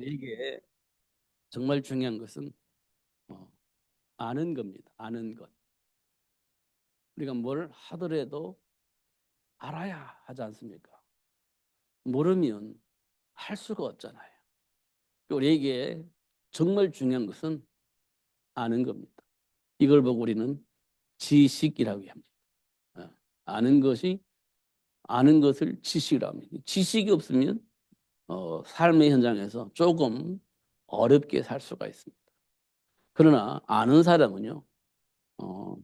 우리에게 정말 중요한 것은 어, 아는 겁니다. 아는 것. 우리가 뭘 하더라도 알아야 하지 않습니까? 모르면 할 수가 없잖아요. 우리에게 정말 중요한 것은 아는 겁니다. 이걸 보고 우리는 지식이라고 합니다. 어, 아는 것이 아는 것을 지식이라고 합니다. 지식이 없으면 삶의 현장에서 조금 어렵게 살 수가 있습니다. 그러나 아는 사람은요,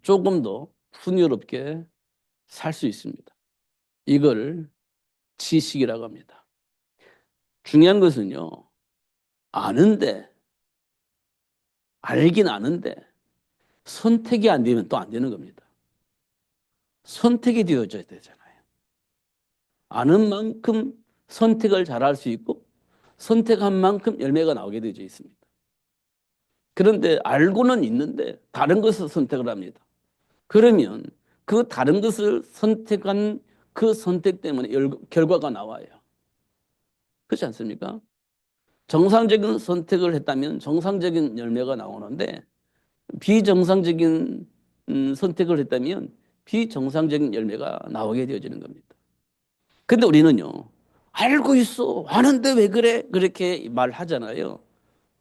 조금 더 풍요롭게 살 수 있습니다. 이걸 지식이라고 합니다. 중요한 것은요, 아는데, 알긴 아는데, 선택이 안 되면 또 안 되는 겁니다. 선택이 되어져야 되잖아요. 아는 만큼 선택을 잘할 수 있고, 선택한 만큼 열매가 나오게 되어 있습니다. 그런데 알고는 있는데, 다른 것을 선택을 합니다. 그러면 그 다른 것을 선택한 그 선택 때문에 결과가 나와요. 그렇지 않습니까? 정상적인 선택을 했다면 정상적인 열매가 나오는데 비정상적인 선택을 했다면 비정상적인 열매가 나오게 되어지는 겁니다. 근데 우리는요, 알고 있어. 아는데 왜 그래? 그렇게 말하잖아요.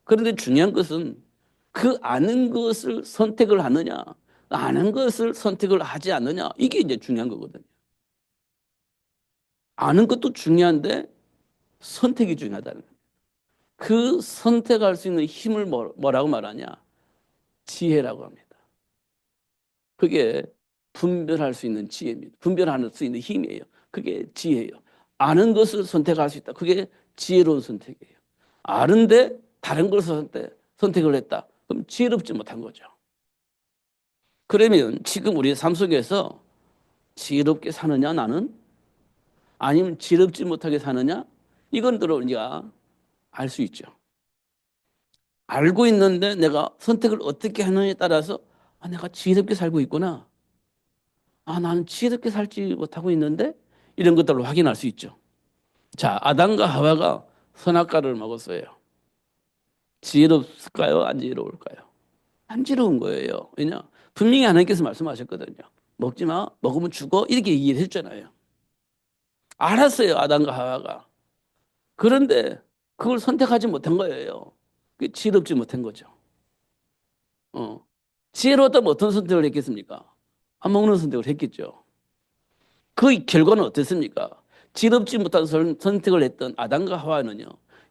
그런데 중요한 것은 그 아는 것을 선택을 하느냐, 아는 것을 선택을 하지 않느냐, 이게 이제 중요한 거거든요. 아는 것도 중요한데 선택이 중요하다는 거예요. 그 선택할 수 있는 힘을 뭐라고 말하냐? 지혜라고 합니다. 그게 분별할 수 있는 지혜입니다. 분별할 수 있는 힘이에요. 그게 지혜예요. 아는 것을 선택할 수 있다. 그게 지혜로운 선택이에요. 아는데 다른 것을 선택을 했다. 그럼 지혜롭지 못한 거죠. 그러면 지금 우리 삶 속에서 지혜롭게 사느냐 나는? 아니면 지혜롭지 못하게 사느냐? 이건 들어 우리가 알 수 있죠. 알고 있는데 내가 선택을 어떻게 하느냐에 따라서 내가 지혜롭게 살고 있구나. 나는 지혜롭게 살지 못하고 있는데 이런 것들을 확인할 수 있죠. 자, 아담과 하와가 선악과를 먹었어요. 지혜롭을까요? 안 지혜로울까요? 안 지혜로운 거예요. 왜냐? 분명히 하나님께서 말씀하셨거든요. 먹지 마. 먹으면 죽어. 이렇게 얘기를 했잖아요. 알았어요. 아담과 하와가. 그런데 그걸 선택하지 못한 거예요. 지혜롭지 못한 거죠. 지혜로웠다면 어떤 선택을 했겠습니까? 안 먹는 선택을 했겠죠. 그 결과는 어땠습니까? 지럽지 못한 선택을 했던 아담과 하와는요,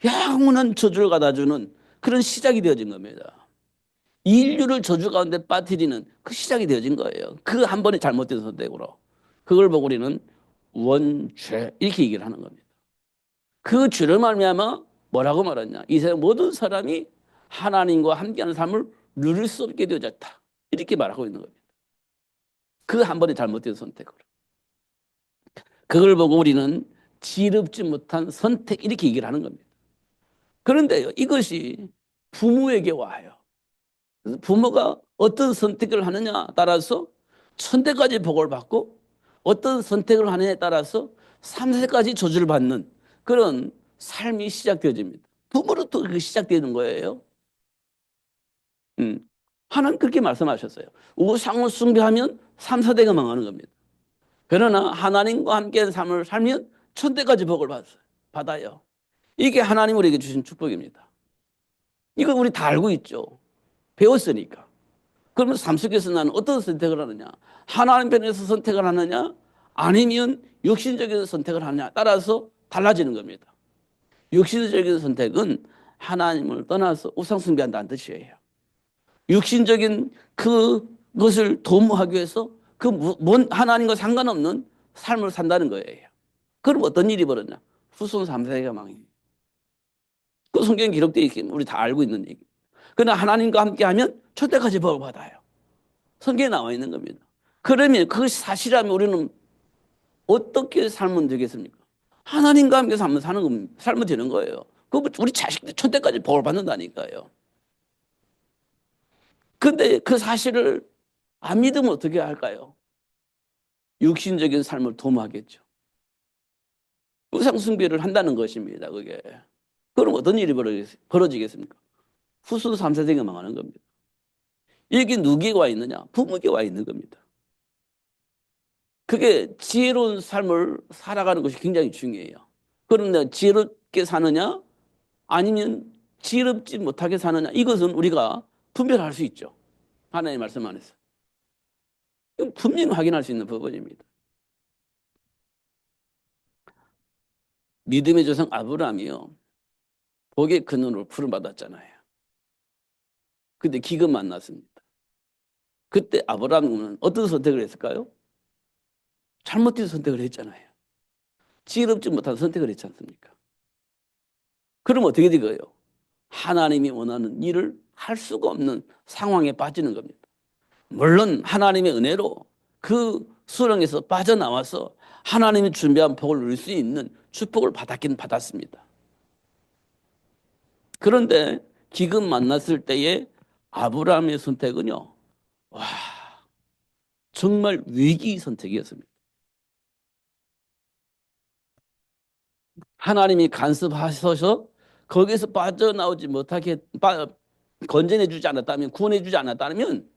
영원한 저주를 받아주는 그런 시작이 되어진 겁니다. 인류를 저주 가운데 빠뜨리는 그 시작이 되어진 거예요. 그 한 번의 잘못된 선택으로. 그걸 보고 우리는 원죄 이렇게 얘기를 하는 겁니다. 그 죄를 말미암아 뭐라고 말하냐? 이 세상 모든 사람이 하나님과 함께하는 삶을 누릴 수 없게 되어졌다. 이렇게 말하고 있는 겁니다. 그 한 번의 잘못된 선택으로. 그걸 보고 우리는 지럽지 못한 선택 이렇게 얘기를 하는 겁니다. 그런데요, 이것이 부모에게 와요. 그래서 부모가 어떤 선택을 하느냐 따라서 천대까지 복을 받고 어떤 선택을 하느냐에 따라서 3세까지 저주를 받는 그런 삶이 시작되어집니다. 부모로부터 그게 시작되는 거예요. 하나님 그렇게 말씀하셨어요. 우상을 숭배하면 3, 4대가 망하는 겁니다. 그러나 하나님과 함께한 삶을 살면 천대까지 복을 받아요. 이게 하나님 우리에게 주신 축복입니다. 이거 우리 다 알고 있죠. 배웠으니까. 그러면 삶 속에서 나는 어떤 선택을 하느냐? 하나님 편에서 선택을 하느냐? 아니면 육신적인 선택을 하느냐? 따라서 달라지는 겁니다. 육신적인 선택은 하나님을 떠나서 우상 숭배한다는 뜻이에요. 육신적인 그것을 도모하기 위해서 하나님과 상관없는 삶을 산다는 거예요. 그럼 어떤 일이 벌어졌냐? 후손 3세가 망해요. 그 성경에 기록되어 있기 우리 다 알고 있는 얘기. 그러나 하나님과 함께하면 초대까지 복을 받아요. 성경에 나와 있는 겁니다. 그러면 그 사실이라면 우리는 어떻게 살면 되겠습니까? 하나님과 함께 살면 되는 거예요. 그 우리 자식들 천대까지 복을 받는다니까요. 근데 그 사실을 안 믿으면 어떻게 할까요? 육신적인 삶을 도모하겠죠. 우상 숭배를 한다는 것입니다. 그게. 그럼 어떤 일이 벌어지겠습니까? 후손 3세대가 망하는 겁니다. 이게 누구에게 와 있느냐? 부모에게 와 있는 겁니다. 그게 지혜로운 삶을 살아가는 것이 굉장히 중요해요. 그럼 내가 지혜롭게 사느냐? 아니면 지혜롭지 못하게 사느냐? 이것은 우리가 분별할 수 있죠. 하나님의 말씀 안에서. 이건 분명히 확인할 수 있는 부분입니다. 믿음의 조상 아브라함이요. 복의 근원으로 부름받았잖아요. 근데 기근 만났습니다. 그때 아브라함은 어떤 선택을 했을까요? 잘못된 선택을 했잖아요. 지혜롭지 못한 선택을 했지 않습니까? 그럼 어떻게 되고요? 하나님이 원하는 일을 할 수가 없는 상황에 빠지는 겁니다. 물론 하나님의 은혜로 그 수렁에서 빠져나와서 하나님이 준비한 복을 누릴 수 있는 축복을 받았긴 받았습니다. 그런데 기근 만났을 때의 아브라함의 선택은요, 와, 정말 위기 선택이었습니다. 하나님이 간섭하셔서 거기서 빠져나오지 못하게 건져내 주지 않았다면, 구원해 주지 않았다면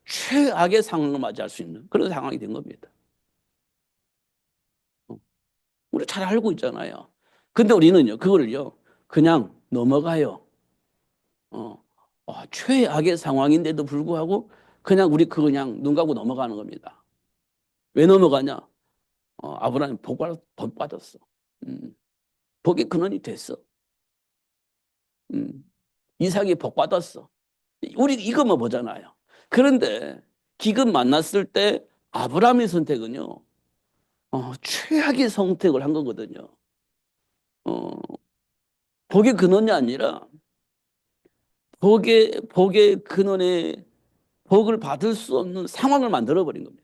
최악의 상황을 맞이할 수 있는 그런 상황이 된 겁니다. 우리 잘 알고 있잖아요. 근데 우리는요, 그거를요, 그냥 넘어가요. 최악의 상황인데도 불구하고 그냥 우리 그냥 눈 감고 넘어가는 겁니다. 왜 넘어가냐? 아브라함이 복 받았어. 음, 복의 근원이 됐어. 음, 이삭이 복 받았어. 우리 이것만 보잖아요. 그런데 기근 만났을 때 아브라함의 선택은요, 최악의 선택을 한 거거든요. 어, 복의 근원이 아니라 복의 근원에 복을 받을 수 없는 상황을 만들어버린 겁니다.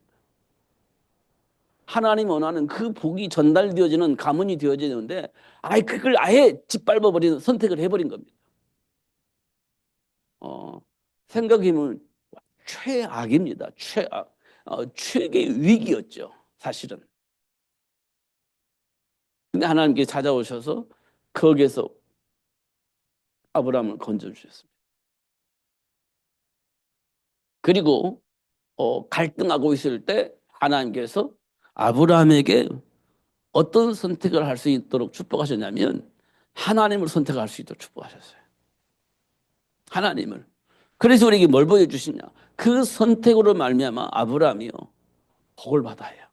하나님 원하는 그 복이 전달되어지는 가문이 되어지는데 그걸 아예 짓밟아버리는 선택을 해버린 겁니다. 생각해보면 최악입니다. 최악. 최악의 위기였죠. 사실은. 근데 하나님께 찾아오셔서 거기에서 아브라함을 건져주셨습니다. 그리고 갈등하고 있을 때 하나님께서 아브라함에게 어떤 선택을 할 수 있도록 축복하셨냐면 하나님을 선택할 수 있도록 축복하셨어요. 하나님을. 그래서 우리에게 뭘 보여주시냐? 그 선택으로 말미암아 아브라함이요 복을 받아요.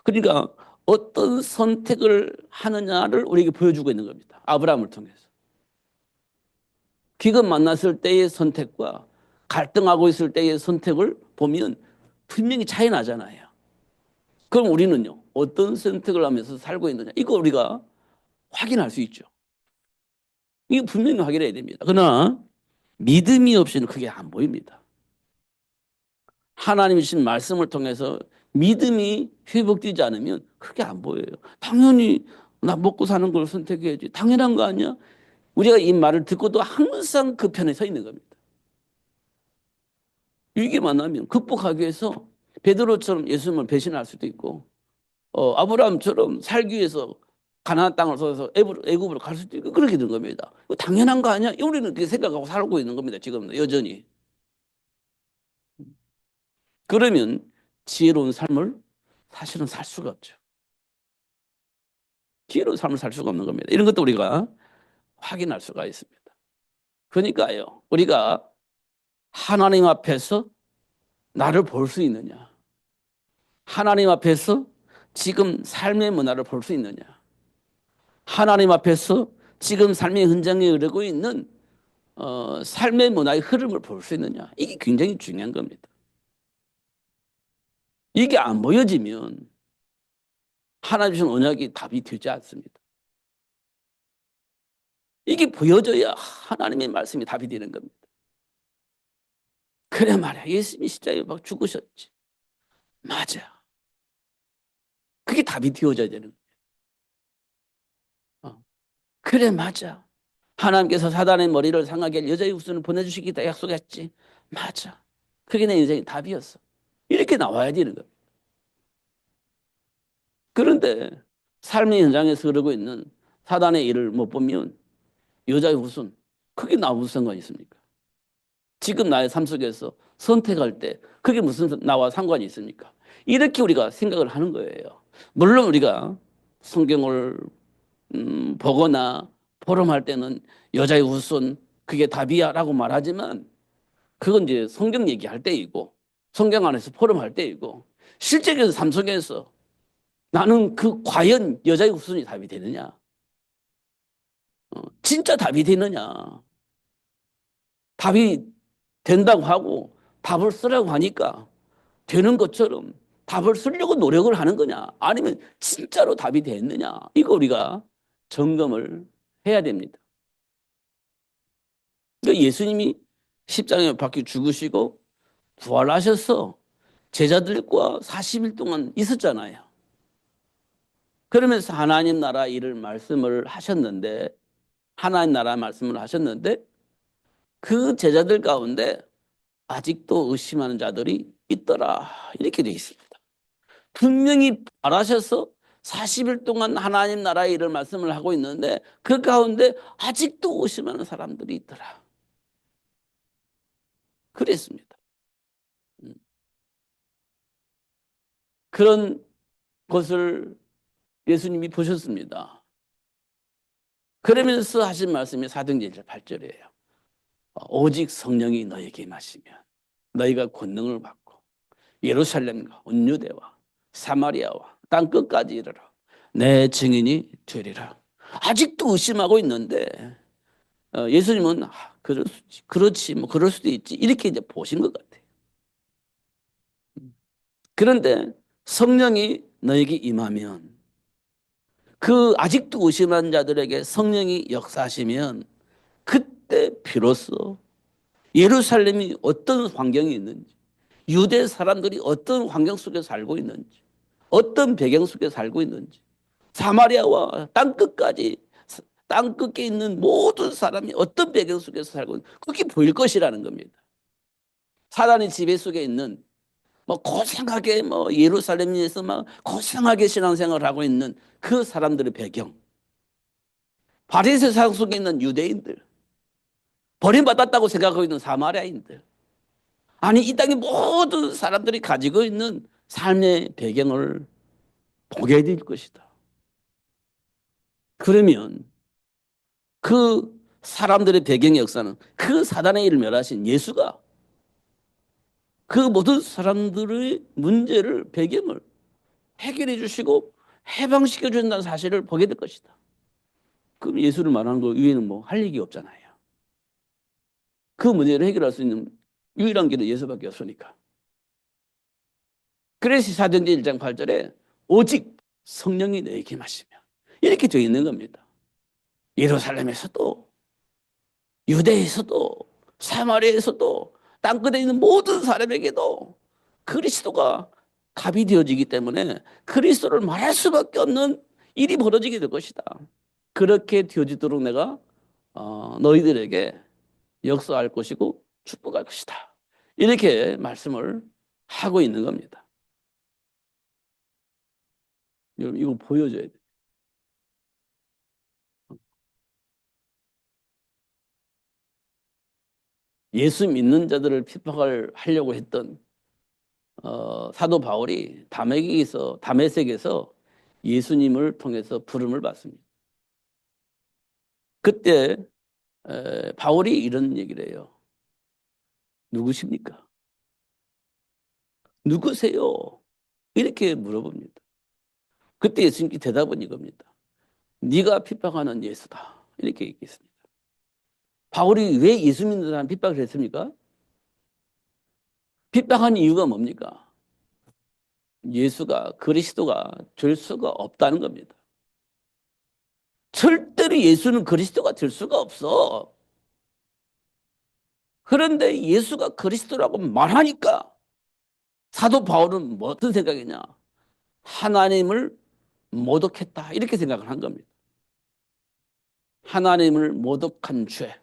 그러니까 어떤 선택을 하느냐를 우리에게 보여주고 있는 겁니다. 아브라함을 통해서. 기근 만났을 때의 선택과 갈등하고 있을 때의 선택을 보면 분명히 차이 나잖아요. 그럼 우리는요, 어떤 선택을 하면서 살고 있느냐? 이거 우리가 확인할 수 있죠. 이거 분명히 확인해야 됩니다. 그러나 믿음이 없이는 그게 안 보입니다. 하나님이 주신 말씀을 통해서 믿음이 회복되지 않으면 그게 안 보여요. 당연히 나 먹고 사는 걸 선택해야지. 당연한 거 아니야? 우리가 이 말을 듣고도 항상 그 편에 서 있는 겁니다. 위기 만나면 극복하기 위해서 베드로처럼 예수님을 배신할 수도 있고 아브라함처럼 살기 위해서 가나안 땅을 서서 애굽으로 갈 수도 있고 그렇게 된 겁니다. 당연한 거 아니야? 우리는 그렇게 생각하고 살고 있는 겁니다. 지금 여전히. 그러면 지혜로운 삶을 사실은 살 수가 없죠. 지혜로운 삶을 살 수가 없는 겁니다. 이런 것도 우리가 확인할 수가 있습니다. 그러니까요, 우리가 하나님 앞에서 나를 볼 수 있느냐? 하나님 앞에서 지금 삶의 문화를 볼 수 있느냐? 하나님 앞에서 지금 삶의 현장에 이르고 있는 삶의 문화의 흐름을 볼 수 있느냐? 이게 굉장히 중요한 겁니다. 이게 안 보여지면 하나님 주신 언약이 답이 되지 않습니다. 이게 보여져야 하나님의 말씀이 답이 되는 겁니다. 그래 말이야. 예수님이 십자가에 막 죽으셨지. 맞아. 그게 답이 되어져야 되는 거예요. 그래 맞아. 하나님께서 사단의 머리를 상하게 할 여자의 후손을 보내주시겠다 약속했지. 맞아. 그게 내 인생의 답이었어. 이렇게 나와야 되는 거예요. 그런데 삶의 현장에서 그러고 있는 사단의 일을 못 보면 여자의 후손, 그게 나와 무슨 상관이 있습니까? 지금 나의 삶 속에서 선택할 때 그게 무슨 나와 상관이 있습니까? 이렇게 우리가 생각을 하는 거예요. 물론 우리가 성경을 보거나 포럼할 때는 여자의 후손 그게 답이야 라고 말하지만 그건 이제 성경 얘기할 때이고 성경 안에서 포럼할 때이고 실제적인 삶 속에서 나는 그 과연 여자의 후손이 답이 되느냐? 진짜 답이 되느냐? 답이 된다고 하고 답을 쓰라고 하니까 되는 것처럼 답을 쓰려고 노력을 하는 거냐? 아니면 진짜로 답이 됐느냐? 이거 우리가 점검을 해야 됩니다. 그러니까 예수님이 십자가에 박혀 죽으시고 부활하셔서 제자들과 40일 동안 있었잖아요. 그러면서 하나님 나라 일을 말씀을 하셨는데 하나님 나라 말씀을 하셨는데 그 제자들 가운데 아직도 의심하는 자들이 있더라. 이렇게 되어 있습니다. 분명히 말하셔서 40일 동안 하나님 나라의 일을 말씀을 하고 있는데 그 가운데 아직도 의심하는 사람들이 있더라. 그랬습니다. 그런 것을 예수님이 보셨습니다. 그러면서 하신 말씀이 사도행전 1장 8절이에요. 오직 성령이 너에게 임하시면 너희가 권능을 받고 예루살렘과 온 유대와 사마리아와 땅 끝까지 이르러 내 증인이 되리라. 아직도 의심하고 있는데 예수님은 그렇지 뭐 그럴 수도 있지 이렇게 이제 보신 것 같아요. 그런데 성령이 너에게 임하면 그 아직도 의심한 자들에게 성령이 역사하시면 그때 비로소 예루살렘이 어떤 환경이 있는지 유대 사람들이 어떤 환경 속에 살고 있는지 어떤 배경 속에 살고 있는지 사마리아와 땅끝까지 땅끝에 있는 모든 사람이 어떤 배경 속에서 살고 있는지 그게 보일 것이라는 겁니다. 사단의 지배 속에 있는 뭐 고생하게 뭐 예루살렘에서 막 고생하게 신앙생활을 하고 있는 그 사람들의 배경 바리새 세상 속에 있는 유대인들 버림받았다고 생각하고 있는 사마리아인들 아니 이 땅의 모든 사람들이 가지고 있는 삶의 배경을 보게 될 것이다. 그러면 그 사람들의 배경의 역사는 그 사단의 일을 멸하신 예수가 그 모든 사람들의 문제를 배경을 해결해 주시고 해방시켜 준다는 사실을 보게 될 것이다. 그럼 예수를 말하는 거 위에는 뭐 할 얘기 없잖아요. 그 문제를 해결할 수 있는 유일한 길은 예수밖에 없으니까. 그래서 사도행전 1장 8절에 오직 성령이 너에게 임하시면 이렇게 되어 있는 겁니다. 예루살렘에서도 유대에서도 사마리아에서도 땅끝에 있는 모든 사람에게도 그리스도가 답이 되어지기 때문에 그리스도를 말할 수밖에 없는 일이 벌어지게 될 것이다. 그렇게 되어지도록 내가 너희들에게 역사할 것이고 축복할 것이다. 이렇게 말씀을 하고 있는 겁니다. 여러분 이거 보여줘야 돼요. 예수 믿는 자들을 핍박을 하려고 했던 사도 바울이 다메섹에서 예수님을 통해서 부름을 받습니다. 그때 바울이 이런 얘기를 해요. 누구십니까? 누구세요? 이렇게 물어봅니다. 그때 예수님께 대답은 이겁니다. 네가 핍박하는 예수다. 이렇게 얘기했습니다. 바울이 왜 예수 믿는 사람 핍박을 했습니까? 핍박한 이유가 뭡니까? 예수가 그리스도가 될 수가 없다는 겁니다. 절대로 예수는 그리스도가 될 수가 없어. 그런데 예수가 그리스도라고 말하니까 사도 바울은 뭐 어떤 생각이냐? 하나님을 모독했다 이렇게 생각을 한 겁니다. 하나님을 모독한 죄.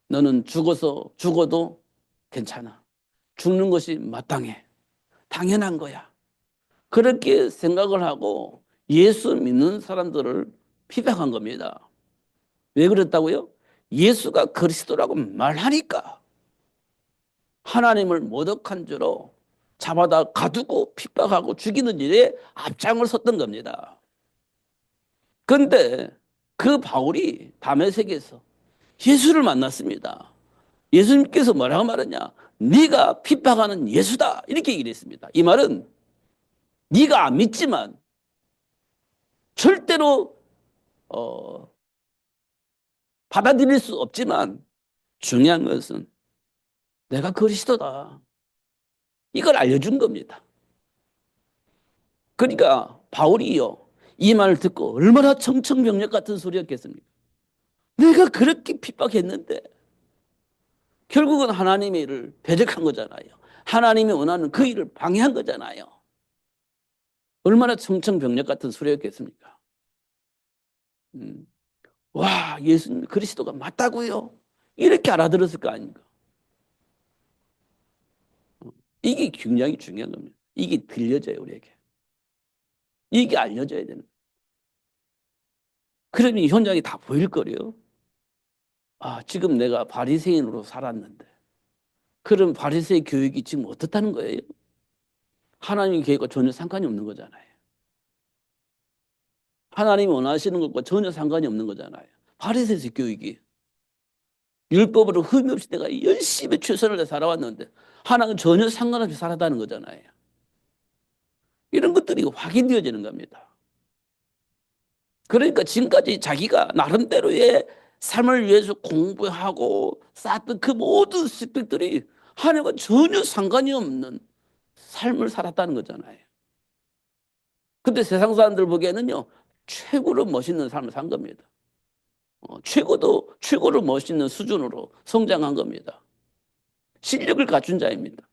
너는 죽어도 괜찮아. 죽는 것이 마땅해. 당연한 거야. 그렇게 생각을 하고 예수 믿는 사람들을 핍박한 겁니다. 왜 그랬다고요? 예수가 그리스도라고 말하니까 하나님을 모독한 죄로 잡아다 가두고 핍박하고 죽이는 일에 앞장을 섰던 겁니다. 그런데 그 바울이 다메섹에서 예수를 만났습니다. 예수님께서 뭐라고 말하냐? 네가 핍박하는 예수다 이렇게 얘기를 했습니다. 이 말은 네가 안 믿지만 절대로 받아들일 수 없지만 중요한 것은 내가 그리스도다. 이걸 알려준 겁니다. 그러니까 바울이요. 이 말을 듣고 얼마나 청천벽력 같은 소리였겠습니까? 내가 그렇게 핍박했는데 결국은 하나님의 일을 배적한 거잖아요. 하나님이 원하는 그 일을 방해한 거잖아요. 얼마나 청천벽력 같은 소리였겠습니까? 와, 예수님 그리스도가 맞다고요? 이렇게 알아들었을 거 아닙니까? 이게 굉장히 중요한 겁니다. 이게 들려져요, 우리에게. 이게 알려져야 되는. 그러면 현장이 다 보일 거래요. 아, 지금 내가 바리새인으로 살았는데 그럼 바리새의 교육이 지금 어떻다는 거예요? 하나님의 계획과 전혀 상관이 없는 거잖아요. 하나님이 원하시는 것과 전혀 상관이 없는 거잖아요. 바리새의 교육이. 율법으로 흠이 없이 내가 열심히 최선을 다해 살아왔는데 하나님은 전혀 상관없이 살았다는 거잖아요. 이런 것들이 확인되어지는 겁니다. 그러니까 지금까지 자기가 나름대로의 삶을 위해서 공부하고 쌓았던 그 모든 습득들이 하나님과 전혀 상관이 없는 삶을 살았다는 거잖아요. 근데 세상 사람들 보기에는요, 최고로 멋있는 삶을 산 겁니다. 최고로 멋있는 수준으로 성장한 겁니다. 실력을 갖춘 자입니다.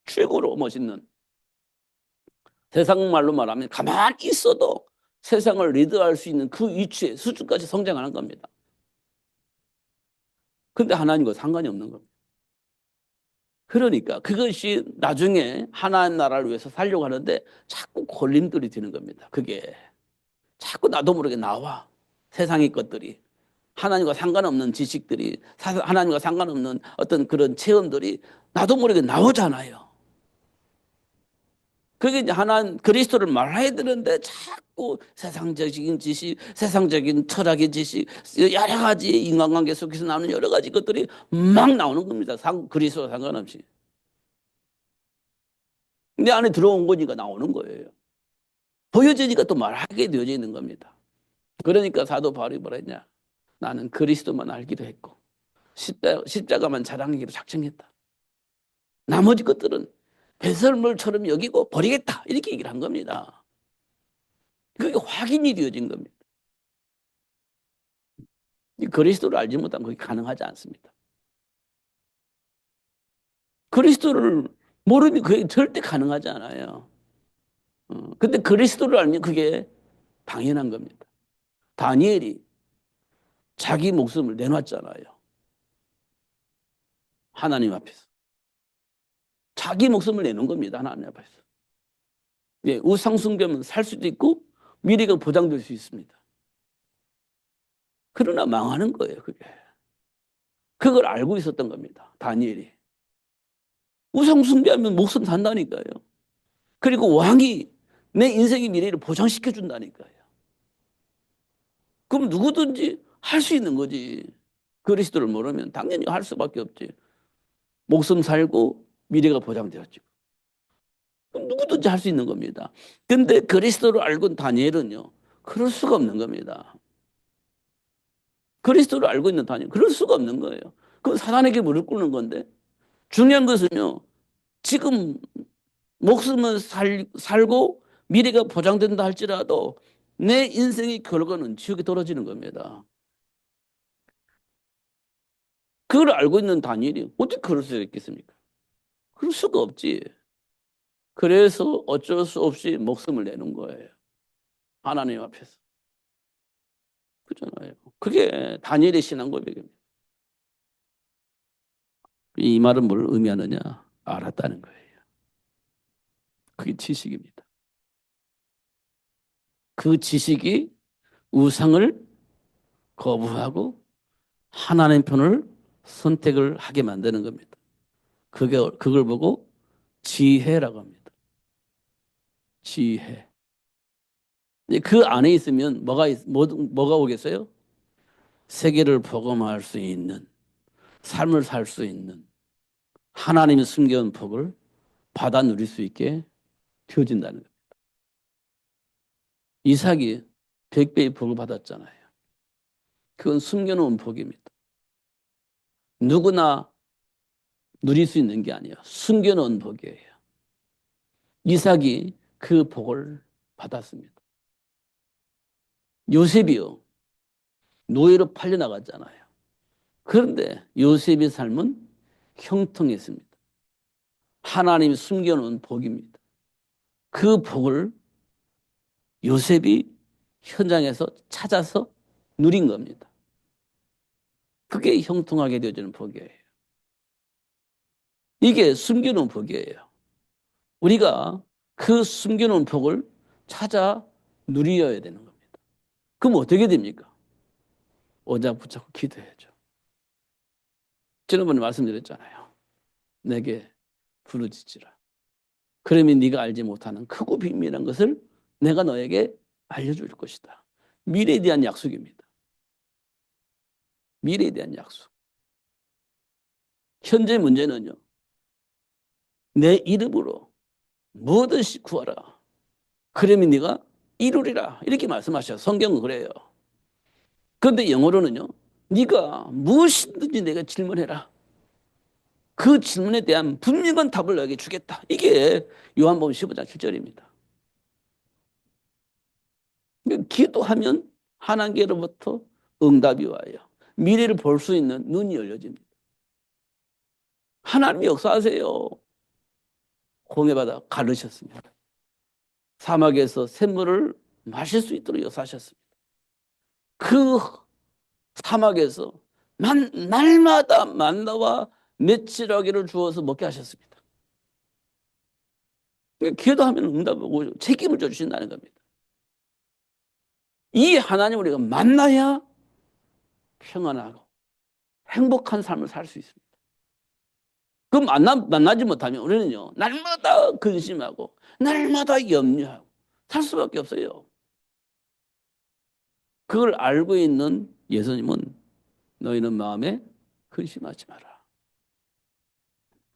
최고로 멋있는. 세상 말로 말하면 가만히 있어도 세상을 리드할 수 있는 그 위치에 수준까지 성장하는 겁니다. 근데 하나님과 상관이 없는 겁니다. 그러니까 그것이 나중에 하나님 나라를 위해서 살려고 하는데 자꾸 걸림돌이 되는 겁니다. 그게 자꾸 나도 모르게 나와. 세상의 것들이. 하나님과 상관없는 지식들이, 하나님과 상관없는 어떤 그런 체험들이 나도 모르게 나오잖아요. 그게 이제 하나님 그리스도를 말해야 되는데 자꾸 세상적인 지식, 세상적인 철학의 지식, 여러 가지 인간관계 속에서 나오는 여러 가지 것들이 막 나오는 겁니다. 그리스도와 상관없이. 내 안에 들어온 거니까 나오는 거예요. 보여지니까 또 말하게 되어져 있는 겁니다. 그러니까 사도 바울이 뭐라 했냐? 나는 그리스도만 알기도 했고 십자가만 자랑하기로 작정했다. 나머지 것들은 배설물처럼 여기고 버리겠다. 이렇게 얘기를 한 겁니다. 그게 확인이 되어진 겁니다. 그리스도를 알지 못하면 그게 가능하지 않습니다. 그리스도를 모르면 그게 절대 가능하지 않아요. 근데 그리스도를 알면 그게 당연한 겁니다. 다니엘이 자기 목숨을 내놨잖아요. 하나님 앞에서. 자기 목숨을 내놓은 겁니다. 하나님 앞에서. 예, 우상숭배면 살 수도 있고 미래가 보장될 수 있습니다. 그러나 망하는 거예요. 그걸 알고 있었던 겁니다. 다니엘이. 우상숭배하면 목숨 산다니까요. 그리고 왕이 내 인생의 미래를 보장시켜 준다니까요. 그럼 누구든지 할 수 있는 거지. 그리스도를 모르면 당연히 할 수밖에 없지. 목숨 살고 미래가 보장되었지. 그럼 누구든지 할 수 있는 겁니다. 근데 그리스도를 알고 다니엘은요. 그럴 수가 없는 겁니다. 그리스도를 알고 있는 다니엘 그럴 수가 없는 거예요. 그건 사단에게 무릎 꿇는 건데 중요한 것은요. 지금 목숨을 살고 미래가 보장된다 할지라도 내 인생의 결과는 지옥에 떨어지는 겁니다. 그걸 알고 있는 다니엘이 어떻게 그럴 수 있겠습니까? 그럴 수가 없지. 그래서 어쩔 수 없이 목숨을 내는 거예요. 하나님 앞에서. 그렇잖아요. 그게 다니엘의 신앙 고백입니다. 이 말은 뭘 의미하느냐? 알았다는 거예요. 그게 지식입니다. 그 지식이 우상을 거부하고 하나님 편을 선택을 하게 만드는 겁니다. 그걸 보고 지혜라고 합니다. 지혜. 그 안에 있으면 뭐가 오겠어요? 세계를 복음할 수 있는, 삶을 살 수 있는, 하나님이 숨겨온 복을 받아 누릴 수 있게 되어진다는 겁니다. 이삭이 100배의 복을 받았잖아요. 그건 숨겨놓은 복입니다. 누구나 누릴 수 있는 게 아니에요. 숨겨놓은 복이에요. 이삭이 그 복을 받았습니다. 요셉이요. 노예로 팔려나갔잖아요. 그런데 요셉의 삶은 형통했습니다. 하나님이 숨겨놓은 복입니다. 그 복을 요셉이 현장에서 찾아서 누린 겁니다. 그게 형통하게 되어지는 복이에요. 이게 숨겨놓은 복이에요. 우리가 그 숨겨놓은 복을 찾아 누려야 되는 겁니다. 그럼 어떻게 됩니까? 오작 붙잡고 기도해야죠. 지난번에 말씀드렸잖아요. 내게 부르짖으라. 그러면 네가 알지 못하는 크고 비밀한 것을 내가 너에게 알려줄 것이다. 미래에 대한 약속입니다. 미래에 대한 약속. 현재 문제는요. 내 이름으로 무엇이 구하라. 그러면 네가 이루리라. 이렇게 말씀하셔요. 성경은 그래요. 그런데 영어로는요. 네가 무엇이든지 내가 질문해라. 그 질문에 대한 분명한 답을 너에게 주겠다. 이게 요한복음 15장 7절입니다. 기도하면 하나님께로부터 응답이 와요. 미래를 볼 수 있는 눈이 열려집니다. 하나님이 역사하세요. 홍해바다 가르셨습니다. 사막에서 샘물을 마실 수 있도록 역사하셨습니다. 그 사막에서 날마다 만나와 맺지라기를 주어서 먹게 하셨습니다. 기도하면 응답하고 책임을 져주신다는 겁니다. 이 하나님을 우리가 만나야 평안하고 행복한 삶을 살 수 있습니다. 그 만나지 못하면 우리는요, 날마다 근심하고, 날마다 염려하고, 살 수밖에 없어요. 그걸 알고 있는 예수님은 너희는 마음에 근심하지 마라.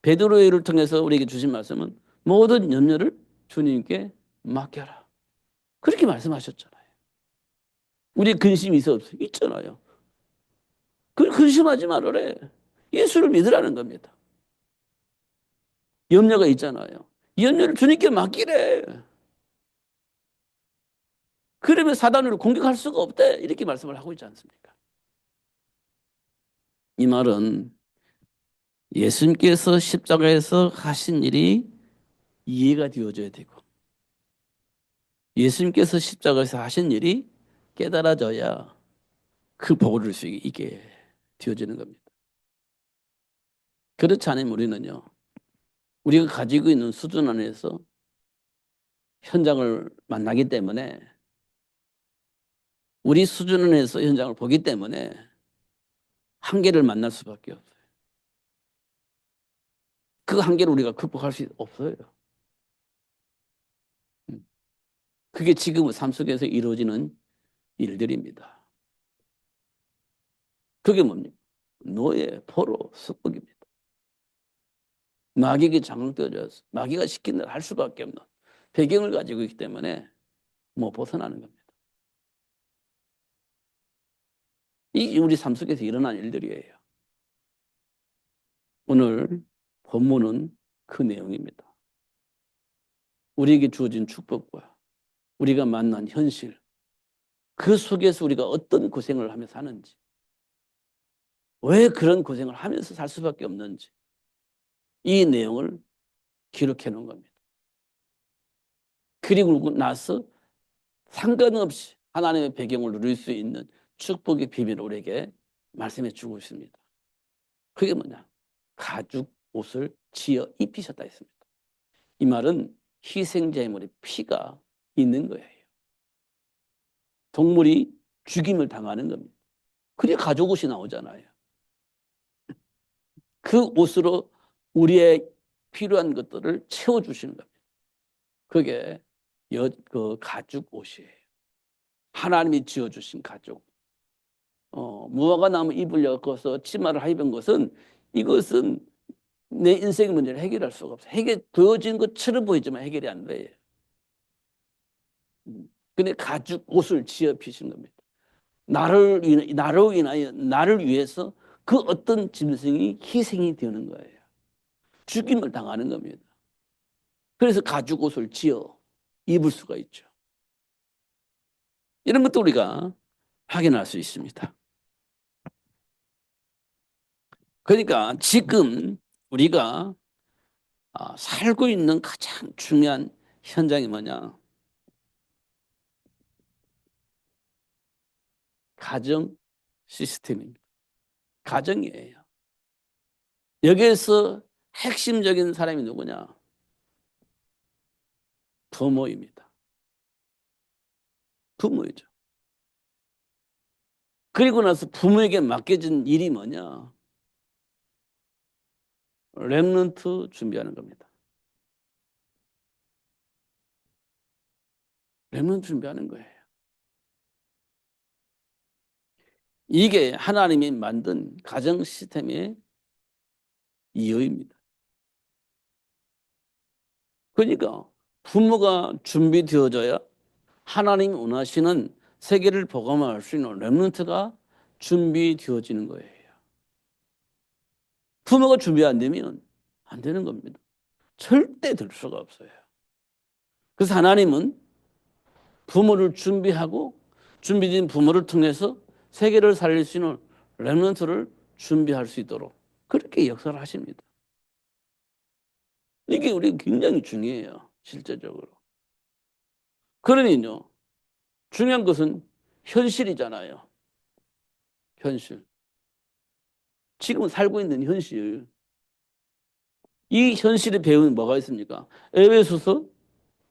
베드로의 일을 통해서 우리에게 주신 말씀은 모든 염려를 주님께 맡겨라. 그렇게 말씀하셨잖아요. 우리 근심이 있어 없어요? 있잖아요. 그 근심하지 말아래. 예수를 믿으라는 겁니다. 염려가 있잖아요. 염려를 주님께 맡기래. 그러면 사단으로 공격할 수가 없대. 이렇게 말씀을 하고 있지 않습니까? 이 말은 예수님께서 십자가에서 하신 일이 이해가 되어져야 되고 예수님께서 십자가에서 하신 일이 깨달아져야 그 복을 줄 수 있게 되어지는 겁니다. 그렇지 않으면 우리는요. 우리가 가지고 있는 수준 안에서 현장을 만나기 때문에 우리 수준 안에서 현장을 보기 때문에 한계를 만날 수밖에 없어요. 그 한계를 우리가 극복할 수 없어요. 그게 지금의 삶 속에서 이루어지는 일들입니다. 그게 뭡니까? 노예, 포로, 숙박입니다. 마귀에게 장악되어져서 마귀가 시킨 대로 할 수밖에 없는 배경을 가지고 있기 때문에 못 벗어나는 겁니다. 이 우리 삶 속에서 일어난 일들이에요. 오늘 본문은 그 내용입니다. 우리에게 주어진 축복과 우리가 만난 현실, 그 속에서 우리가 어떤 고생을 하며 사는지, 왜 그런 고생을 하면서 살 수밖에 없는지 이 내용을 기록해 놓은 겁니다. 그리고 나서 상관없이 하나님의 배경을 누릴 수 있는 축복의 비밀을 우리에게 말씀해 주고 있습니다. 그게 뭐냐? 가죽 옷을 지어 입히셨다 했습니다. 이 말은 희생제물의 피가 있는 거예요. 동물이 죽임을 당하는 겁니다. 그게 가죽 옷이 나오잖아요. 그 옷으로 우리의 필요한 것들을 채워주시는 겁니다. 그게 그 가죽 옷이에요. 하나님이 지어주신 가죽. 무화과 나무 잎을 엮어서 치마를 입은 것은 이것은 내 인생의 문제를 해결할 수가 없어요. 되어진 것처럼 보이지만 해결이 안 돼요. 근데 가죽 옷을 지어 피신 겁니다. 나로 인하여, 나를 위해서 그 어떤 짐승이 희생이 되는 거예요. 죽임을 당하는 겁니다. 그래서 가죽 옷을 지어 입을 수가 있죠. 이런 것도 우리가 확인할 수 있습니다. 그러니까 지금 우리가 살고 있는 가장 중요한 현장이 뭐냐? 가정 시스템입니다. 가정이에요. 여기에서 핵심적인 사람이 누구냐? 부모입니다. 부모이죠. 그리고 나서 부모에게 맡겨진 일이 뭐냐? 렘넌트 준비하는 겁니다. 렘넌트 준비하는 거예요. 이게 하나님이 만든 가정 시스템의 이유입니다. 그러니까 부모가 준비되어져야 하나님이 원하시는 세계를 복음화할 수 있는 렘넌트가 준비되어지는 거예요. 부모가 준비 안 되면 안 되는 겁니다. 절대 될 수가 없어요. 그래서 하나님은 부모를 준비하고 준비된 부모를 통해서 세계를 살릴 수 있는 렘넌트를 준비할 수 있도록 그렇게 역사를 하십니다. 이게 우리 굉장히 중요해요. 실제적으로. 그러니요. 중요한 것은 현실이잖아요. 현실. 지금 살고 있는 현실. 이 현실에 배우는 뭐가 있습니까? 에베소서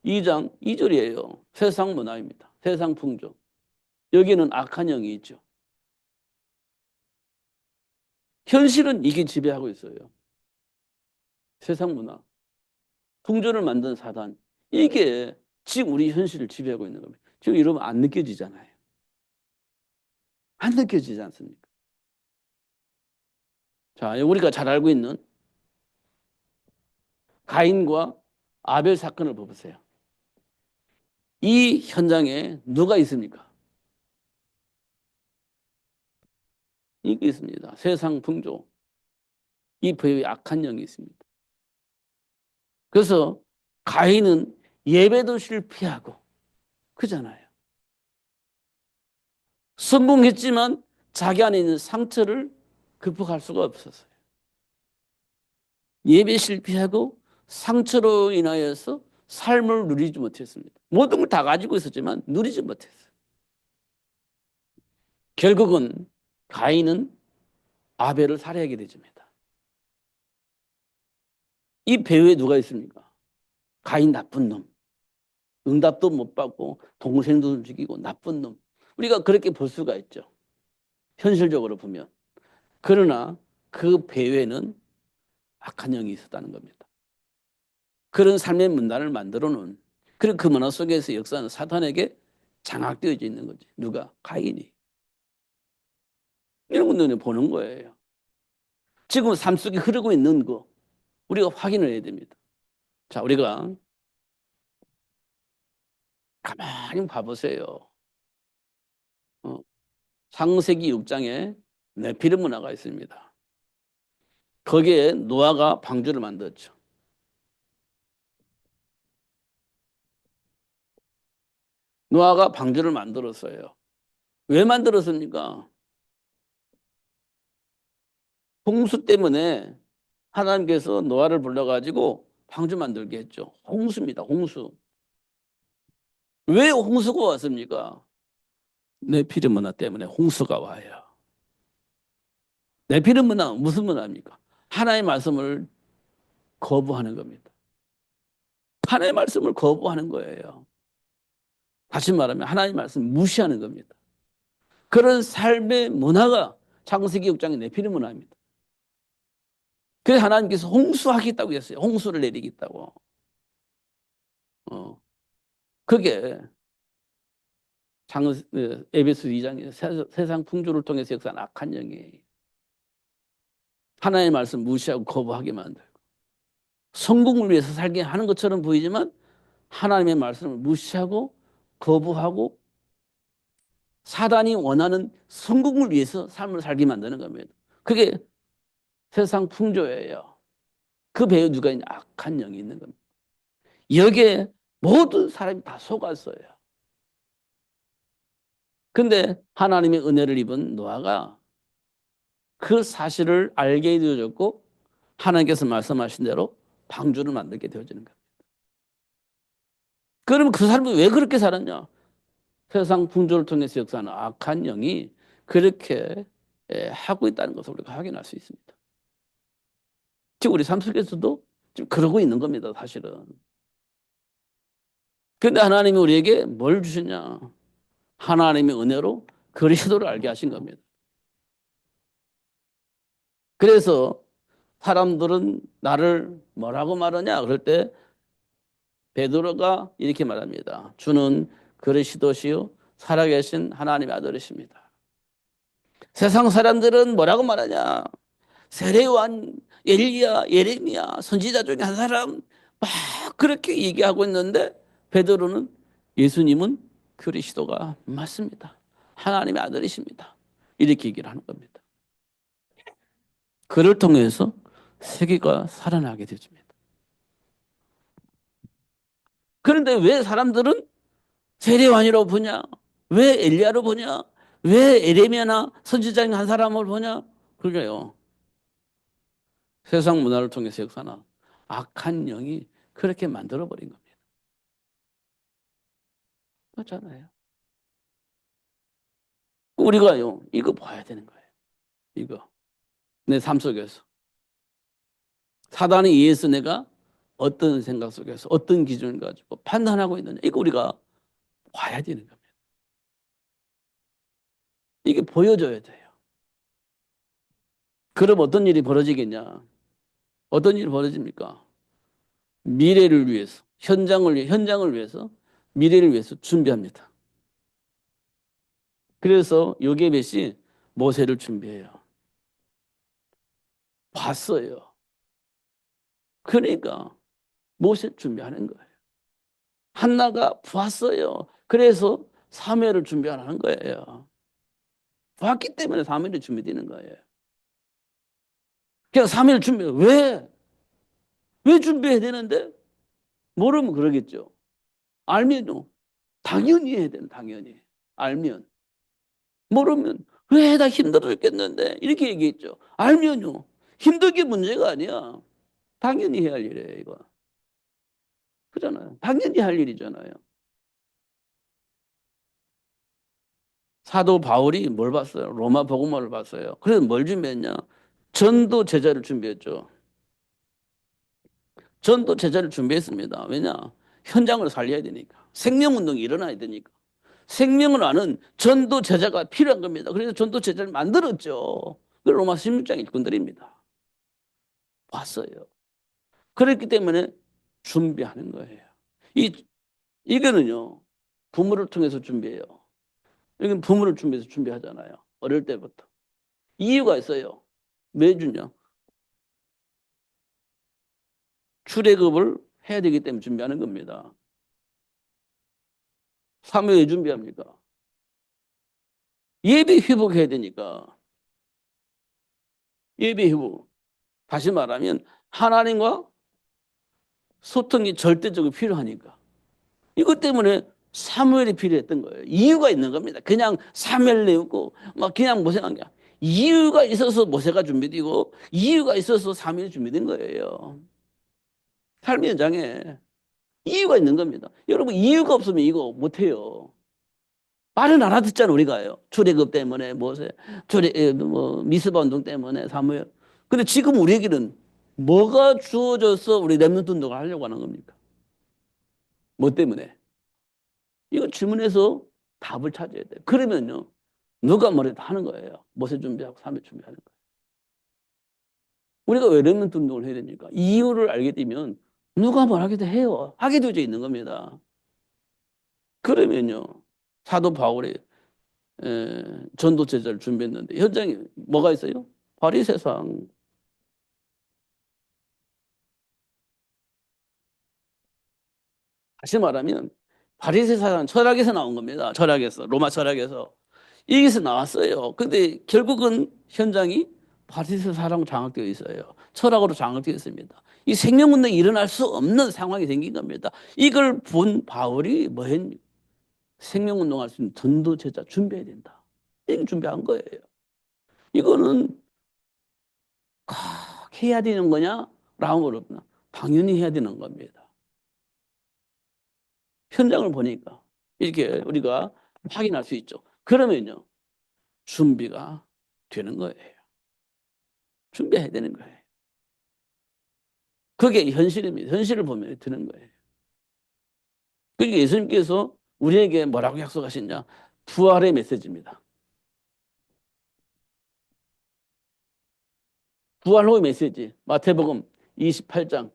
2장 2절이에요. 세상 문화입니다. 세상 풍조. 여기는 악한 영이 있죠. 현실은 이게 지배하고 있어요. 세상 문화. 풍조를 만든 사단. 이게 지금 우리 현실을 지배하고 있는 겁니다. 지금 이러면 안 느껴지잖아요. 안 느껴지지 않습니까? 자, 우리가 잘 알고 있는 가인과 아벨 사건을 보세요. 이 현장에 누가 있습니까? 이게 있습니다. 세상 풍조. 이 배후에 악한 영이 있습니다. 그래서 가인은 예배도 실패하고 그잖아요. 성공했지만 자기 안에 있는 상처를 극복할 수가 없었어요. 예배 실패하고 상처로 인하여서 삶을 누리지 못했습니다. 모든 걸 다 가지고 있었지만 누리지 못했어요. 결국은 가인은 아벨을 살해하게 되집니다. 이 배후에 누가 있습니까? 가인 나쁜 놈. 응답도 못 받고 동생도 죽이고 나쁜 놈. 우리가 그렇게 볼 수가 있죠. 현실적으로 보면. 그러나 그 배후에는 악한 영이 있었다는 겁니다. 그런 삶의 문화를 만들어 놓은 그리고 그 문화 속에서 역사는 사탄에게 장악되어져 있는 거지. 누가? 가인이. 이런 건 눈에 보는 거예요. 지금 삶 속에 흐르고 있는 거 우리가 확인을 해야 됩니다. 자, 우리가 가만히 봐보세요. 창세기 6장에 네피림 문화가 있습니다. 거기에 노아가 방주를 만들었죠. 노아가 방주를 만들었어요. 왜 만들었습니까? 홍수 때문에 하나님께서 노아를 불러가지고 방주 만들게 했죠. 홍수입니다. 홍수. 왜 홍수가 왔습니까? 네피림 문화 때문에 홍수가 와요. 네피림 문화 무슨 문화입니까? 하나님의 말씀을 거부하는 겁니다. 하나님의 말씀을 거부하는 거예요. 다시 말하면 하나님의 말씀을 무시하는 겁니다. 그런 삶의 문화가 창세기 6장에 내피는 문화입니다. 그래서 하나님께서 홍수하겠다고 했어요. 홍수를 내리겠다고. 어. 그게 에베소 2장에 세상 풍조를 통해서 역사한 악한 영이 하나님의 말씀 무시하고 거부하게 만들고 성공을 위해서 살게 하는 것처럼 보이지만 하나님의 말씀을 무시하고 거부하고 사단이 원하는 성공을 위해서 삶을 살게 만드는 겁니다. 그게 세상 풍조예요. 그 배에 누가 있냐? 악한 영이 있는 겁니다. 여기에 모든 사람이 다 속았어요. 근데 하나님의 은혜를 입은 노아가 그 사실을 알게 되어졌고 하나님께서 말씀하신 대로 방주를 만들게 되어지는 겁니다. 그러면 그 사람은 왜 그렇게 살았냐? 세상 풍조를 통해서 역사하는 악한 영이 그렇게 하고 있다는 것을 우리가 확인할 수 있습니다. 지금 우리 삶 속에서도 지금 그러고 있는 겁니다, 사실은. 그런데 하나님이 우리에게 뭘 주셨냐? 하나님의 은혜로 그리스도를 알게 하신 겁니다. 그래서 사람들은 나를 뭐라고 말하냐? 그럴 때 베드로가 이렇게 말합니다. 주는 그리스도시요 살아계신 하나님의 아들이십니다. 세상 사람들은 뭐라고 말하냐? 세례요한, 엘리야, 예레미야 선지자 중에 한 사람 막 그렇게 얘기하고 있는데 베드로는 예수님은 그리스도가 맞습니다. 하나님의 아들이십니다. 이렇게 얘기를 하는 겁니다. 그를 통해서 세계가 살아나게 되집니다. 그런데 왜 사람들은 세례요한이라고 보냐? 왜 엘리야로 보냐? 왜 에레미야나 선지자 한 사람을 보냐? 그래요. 세상 문화를 통해서 역사나 악한 영이 그렇게 만들어버린 겁니다. 그렇잖아요. 우리가요, 이거 봐야 되는 거예요. 이거. 내 삶 속에서. 사단에 의해서 내가 어떤 생각 속에서 어떤 기준을 가지고 판단하고 있느냐. 이거 우리가 봐야 되는 겁니다. 이게 보여줘야 돼요. 그럼 어떤 일이 벌어지겠냐? 어떤 일이 벌어집니까? 미래를 위해서, 현장을 위해서, 미래를 위해서 준비합니다. 그래서 요게벳이 모세를 준비해요. 봤어요. 그러니까 모세 준비하는 거예요. 한나가 봤어요. 그래서 사무엘을 준비하는 거예요. 봤기 때문에 사무엘이 준비되는 거예요. 그냥 사무엘 준비, 왜? 왜 준비해야 되는데? 모르면 그러겠죠. 알면요. 당연히 해야 되는, 당연히. 알면. 모르면, 왜 나 힘들어 죽겠는데? 이렇게 얘기했죠. 알면요. 힘들게 문제가 아니야. 당연히 해야 할 일이에요, 이거. 그잖아요. 당연히 할 일이잖아요. 사도 바울이 뭘 봤어요? 로마 복음화를 봤어요. 그래서 뭘 준비했냐? 전도 제자를 준비했죠. 전도 제자를 준비했습니다. 왜냐? 현장을 살려야 되니까. 생명운동이 일어나야 되니까. 생명을 아는 전도 제자가 필요한 겁니다. 그래서 전도 제자를 만들었죠. 그 로마 16장 일꾼들입니다. 봤어요. 그렇기 때문에 준비하는 거예요. 이거는요, 부모를 통해서 준비해요. 이건 부모를 준비해서 준비하잖아요. 어릴 때부터. 이유가 있어요. 매주냐? 출애굽을 해야 되기 때문에 준비하는 겁니다. 사무엘 왜 준비합니까? 예배 회복해야 되니까. 예배 회복. 다시 말하면 하나님과 소통이 절대적으로 필요하니까. 이것 때문에 사무엘이 필요했던 거예요. 이유가 있는 겁니다. 그냥 사무엘 내고 막 그냥 모세한 게 아니라 이유가 있어서 모세가 준비되고 이유가 있어서 사무엘이 준비된 거예요. 삶의 현장에 이유가 있는 겁니다. 여러분 이유가 없으면 이거 못해요. 말은 알아듣잖아 우리가요. 출애굽 때문에 모세, 미스바 운동 때문에 사무엘. 근데 지금 우리에게는 뭐가 주어져서 우리 렘넌트 운동을 하려고 하는 겁니까? 뭐 때문에? 이거 질문해서 답을 찾아야 돼요. 그러면요, 누가 뭐래도 하는 거예요. 모세 준비하고 3일 준비하는 거예요. 우리가 왜 렘넌트 운동을 해야 됩니까? 이유를 알게 되면 누가 뭐라기도 해요. 하게 되어져 있는 겁니다. 그러면요. 사도 바울이 전도 제자를 준비했는데 현장에 뭐가 있어요? 바리새상. 다시 말하면 바리새상은 철학에서 나온 겁니다. 철학에서 로마 철학에서 여기서 나왔어요. 근데 결국은 현장이 바리새사랑 장악되어 있어요. 철학으로 장악되어 있습니다. 이 생명운동이 일어날 수 없는 상황이 생긴 겁니다. 이걸 본 바울이 뭐 했니? 생명운동할 수 있는 전도 제자 준비해야 된다. 이게 준비한 거예요. 이거는 꼭 해야 되는 거냐? 라고 물어보면 당연히 해야 되는 겁니다. 현장을 보니까 이렇게 우리가 확인할 수 있죠. 그러면요, 준비가 되는 거예요. 준비해야 되는 거예요. 그게 현실입니다. 현실을 보면 되는 거예요. 그러니까 예수님께서 우리에게 뭐라고 약속하셨냐? 부활의 메시지입니다. 부활 후의 메시지. 마태복음 28장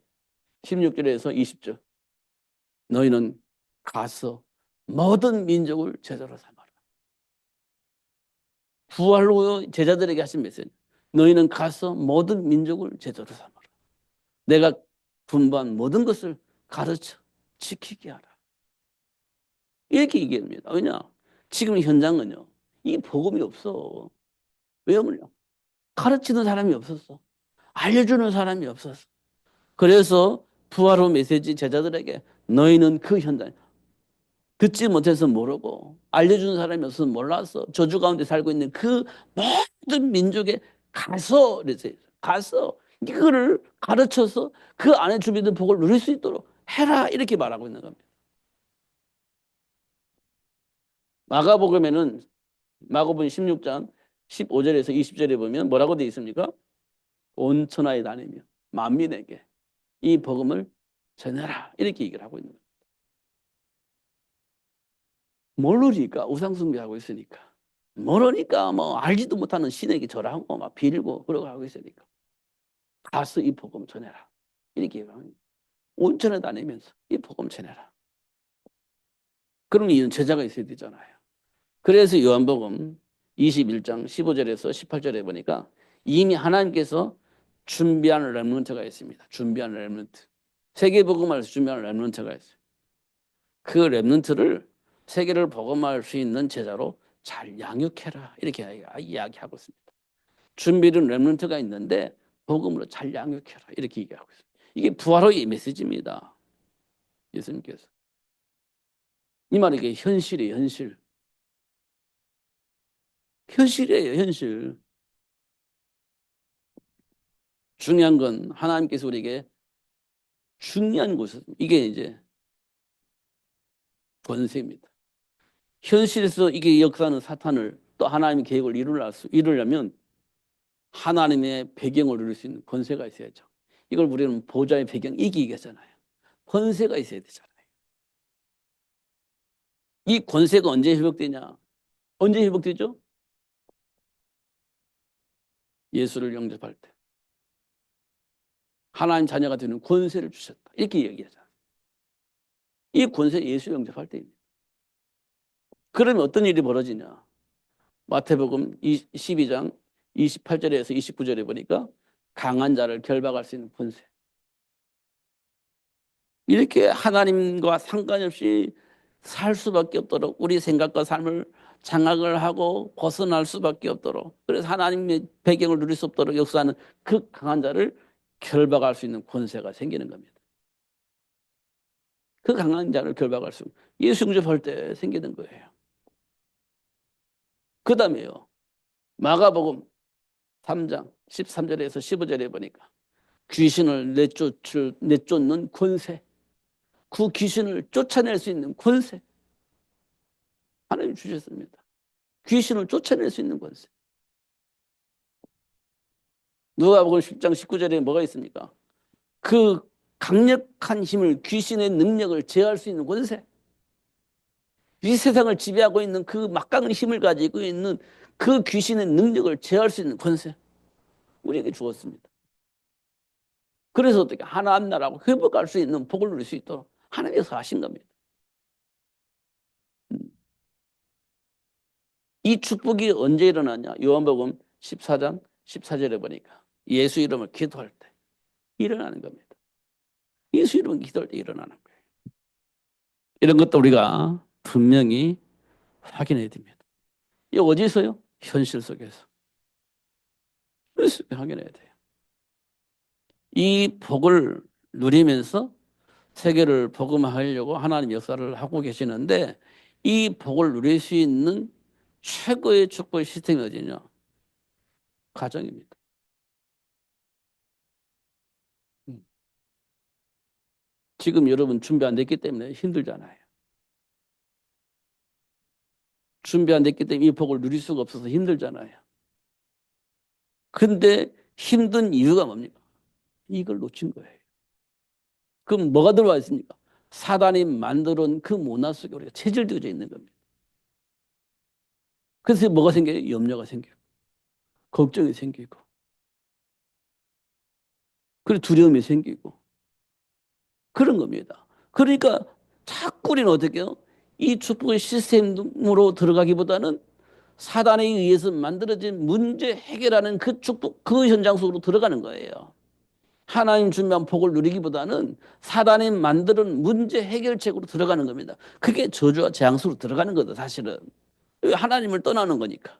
16절에서 20절. 너희는 가서 모든 민족을 제자로 삼아라. 부활 후 제자들에게 하신 메시지. 너희는 가서 모든 민족을 제자로 삼아라. 내가 분부한 모든 것을 가르쳐 지키게 하라. 이렇게 얘기합니다. 왜냐? 지금 현장은요, 이 복음이 없어. 왜냐면 가르치는 사람이 없었어. 알려주는 사람이 없었어. 그래서 부활 후 메시지 제자들에게 너희는 그 현장 듣지 못해서 모르고 알려주는 사람이 없어서 몰랐어. 저주 가운데 살고 있는 그 모든 민족에 가서 그랬어요. 가서 이거를 가르쳐서 그 안에 주민들 복을 누릴 수 있도록 해라 이렇게 말하고 있는 겁니다. 마가복음에는 마가복음 16장 15절에서 20절에 보면 뭐라고 되어 있습니까? 온 천하에 다니며 만민에게 이 복음을 전해라 이렇게 얘기를 하고 있는 거예요. 모르니까 우상숭배하고 있으니까 모르니까 뭐 알지도 못하는 신에게 절하고 막 빌고 그러고 하고 있으니까 가서 이 복음 전해라 이렇게 얘기하는 거예요. 온 천하에 다니면서 이 복음 전해라. 그럼 이런 제자가 있어야 되잖아요. 그래서 요한복음 21장 15절에서 18절에 보니까 이미 하나님께서 준비하는 렘넌트가 있습니다. 준비하는 렘넌트. 세계복음을 준비하는 렘넌트가 있어요. 그 렘넌트를 세계를 복음할 수 있는 제자로 잘 양육해라. 이렇게 이야기하고 있습니다. 준비된 렘넌트가 있는데 복음으로 잘 양육해라. 이렇게 얘기하고 있습니다. 이게 부활의 메시지입니다. 예수님께서. 이 말이 이게 현실이에요. 현실. 현실이에요. 현실. 중요한 건 하나님께서 우리에게 중요한 곳은 이게 이제 권세입니다. 현실에서 이게 역사하는 사탄을 또 하나님의 계획을 이루려면 하나님의 배경을 누릴 수 있는 권세가 있어야죠. 이걸 우리는 보좌의 배경 이기겠잖아요. 권세가 있어야 되잖아요. 이 권세가 언제 회복되냐? 언제 회복되죠? 예수를 영접할 때. 하나님 자녀가 되는 권세를 주셨다. 이렇게 얘기하잖아요. 이 권세 예수 영접할 때입니다. 그러면 어떤 일이 벌어지냐? 마태복음 12장 28절에서 29절에 보니까 강한 자를 결박할 수 있는 권세. 이렇게 하나님과 상관이 없이 살 수밖에 없도록 우리 생각과 삶을 장악을 하고 벗어날 수밖에 없도록 그래서 하나님의 배경을 누릴 수 없도록 역사하는 그 강한 자를 결박할 수 있는 권세가 생기는 겁니다. 그 강한 자를 결박할 수 예수 영접할 때 생기는 거예요. 그 다음에요. 마가복음 3장 13절에서 15절에 보니까 귀신을 내쫓는 권세, 그 귀신을 쫓아낼 수 있는 권세 하나님 주셨습니다. 귀신을 쫓아낼 수 있는 권세. 누가복음 10장 19절에 뭐가 있습니까? 그 강력한 힘을 귀신의 능력을 제어할 수 있는 권세. 이 세상을 지배하고 있는 그 막강한 힘을 가지고 있는 그 귀신의 능력을 제어할 수 있는 권세 우리에게 주었습니다. 그래서 어떻게 하나님 나라하고 회복할 수 있는 복을 누릴 수 있도록 하나님께서 하신 겁니다. 이 축복이 언제 일어나냐? 요한복음 14장 14절에 보니까 예수 이름을 기도할 때 일어나는 겁니다. 예수 이름을 기도할 때 일어나는 거예요. 이런 것도 우리가 분명히 확인해야 됩니다. 이 어디서요? 현실 속에서. 그래서 확인해야 돼요. 이 복을 누리면서 세계를 복음화하려고 하나님 역사를 하고 계시는데 이 복을 누릴 수 있는 최고의 축복 시스템이 어디냐? 가정입니다. 지금 여러분 준비 안 됐기 때문에 힘들잖아요. 준비 안 됐기 때문에 이 복을 누릴 수가 없어서 힘들잖아요. 근데 힘든 이유가 뭡니까? 이걸 놓친 거예요. 그럼 뭐가 들어와 있습니까? 사단이 만들어온 그 문화 속에 우리가 체질되어져 있는 겁니다. 그래서 뭐가 생겨요? 염려가 생기고 걱정이 생기고 그리고 두려움이 생기고 그런 겁니다. 그러니까 자꾸 우리는 어떻게 해요? 이 축복의 시스템으로 들어가기보다는 사단에 의해서 만들어진 문제 해결하는 그 축복, 그 현장 속으로 들어가는 거예요. 하나님 준비한 복을 누리기보다는 사단이 만드는 문제 해결책으로 들어가는 겁니다. 그게 저주와 재앙 속으로 들어가는 거다, 사실은. 하나님을 떠나는 거니까.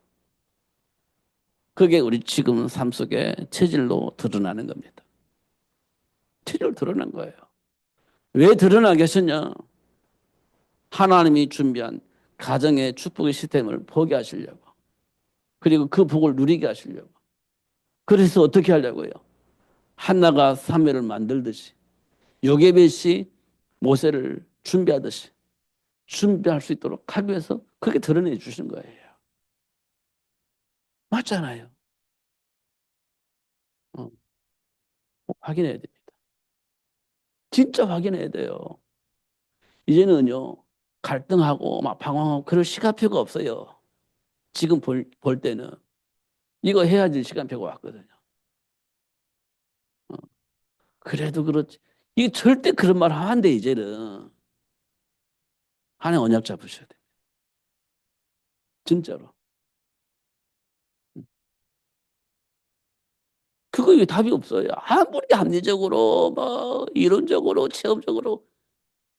그게 우리 지금 삶 속에 체질로 드러나는 겁니다. 체질로 드러난 거예요. 왜 드러나게 하셨냐? 하나님이 준비한 가정의 축복의 시스템을 보게 하시려고. 그리고 그 복을 누리게 하시려고. 그래서 어떻게 하려고요? 한나가 사무엘을 만들듯이 요게벳이 모세를 준비하듯이 준비할 수 있도록 하기 위해서 그렇게 드러내 주신 거예요. 맞잖아요. 어, 확인해야 됩니다. 진짜 확인해야 돼요. 이제는요, 갈등하고 막 방황하고 그럴 시간표가 없어요. 지금 볼 때는. 이거 해야지 시간표가 왔거든요. 어, 그래도 그렇지. 이 절대 그런 말 하면 안 돼, 이제는. 하나님 언약 잡으셔야 돼. 진짜로. 그거 답이 없어요. 아무리 합리적으로, 뭐, 이론적으로, 체험적으로.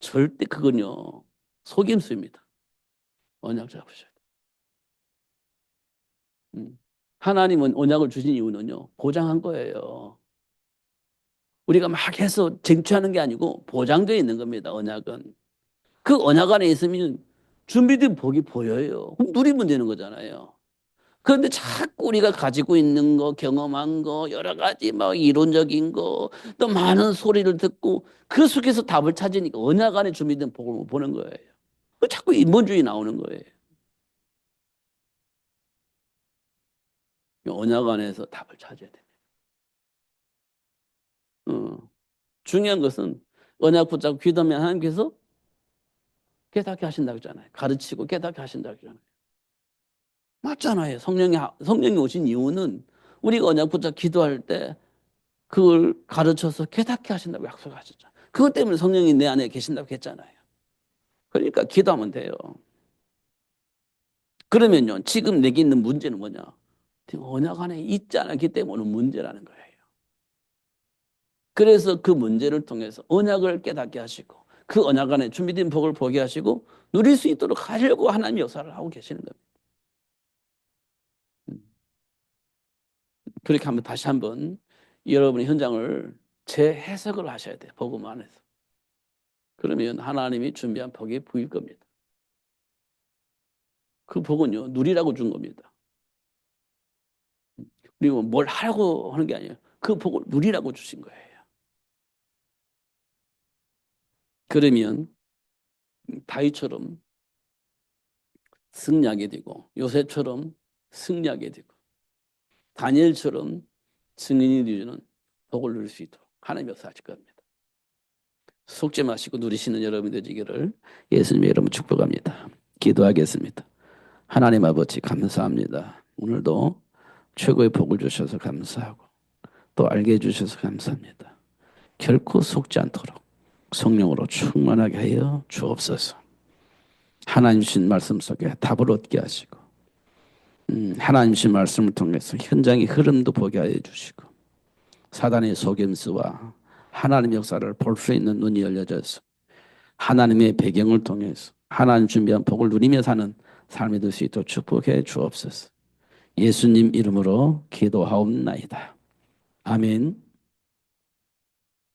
절대 그건요, 속임수입니다. 언약 잡으셔야 돼. 하나님은 언약을 주신 이유는요, 보장한 거예요. 우리가 막 해서 쟁취하는 게 아니고 보장되어 있는 겁니다, 언약은. 그 언약 안에 있으면 준비된 복이 보여요. 그럼 누리면 되는 거잖아요. 그런데 자꾸 우리가 가지고 있는 거, 경험한 거, 여러 가지 막 이론적인 거, 또 많은 소리를 듣고 그 속에서 답을 찾으니까 언약 안에 준비된 복을 못 보는 거예요. 자꾸 인본주의 나오는 거예요. 언약 안에서 답을 찾아야 돼요. 중요한 것은 언약 붙잡고 기도하면 하나님께서 깨닫게 하신다고 했잖아요. 가르치고 깨닫게 하신다고 했잖아요. 맞잖아요. 성령이 오신 이유는 우리가 언약 붙잡고 기도할 때 그걸 가르쳐서 깨닫게 하신다고 약속하셨잖아요. 그것 때문에 성령이 내 안에 계신다고 했잖아요. 그러니까 기도하면 돼요. 그러면요, 지금 내게 있는 문제는 뭐냐? 언약 안에 있지 않았기 때문에 문제라는 거예요. 그래서 그 문제를 통해서 언약을 깨닫게 하시고 그 언약 안에 준비된 복을 보게 하시고 누릴 수 있도록 하려고 하나님 역사를 하고 계시는 겁니다. 그렇게 하면 다시 한번 여러분의 현장을 재해석을 하셔야 돼요. 복음 안에서. 그러면 하나님이 준비한 복이 보일 겁니다. 그 복은요, 누리라고 준 겁니다. 그리고 뭘 하라고 하는 게 아니에요. 그 복을 누리라고 주신 거예요. 그러면 다윗처럼 승리하게 되고 요셉처럼 승리하게 되고 다니엘처럼 증인이 되는 복을 누릴 수 있도록 하나님 역사하실 겁니다. 속죄 마시고 누리시는 여러분이 되시기를 예수님의 이름으로 축복합니다. 기도하겠습니다. 하나님 아버지 감사합니다. 오늘도 최고의 복을 주셔서 감사하고 또 알게 해주셔서 감사합니다. 결코 속지 않도록 성령으로 충만하게 하여 주옵소서. 하나님 주신 말씀 속에 답을 얻게 하시고 하나님 주신 말씀을 통해서 현장의 흐름도 보게 하여 주시고 사단의 속임수와 하나님의 역사를 볼 수 있는 눈이 열려져서 하나님의 배경을 통해서 하나님 준비한 복을 누리며 사는 삶이 될 수 있도록 축복해 주옵소서. 예수님 이름으로 기도하옵나이다. 아멘.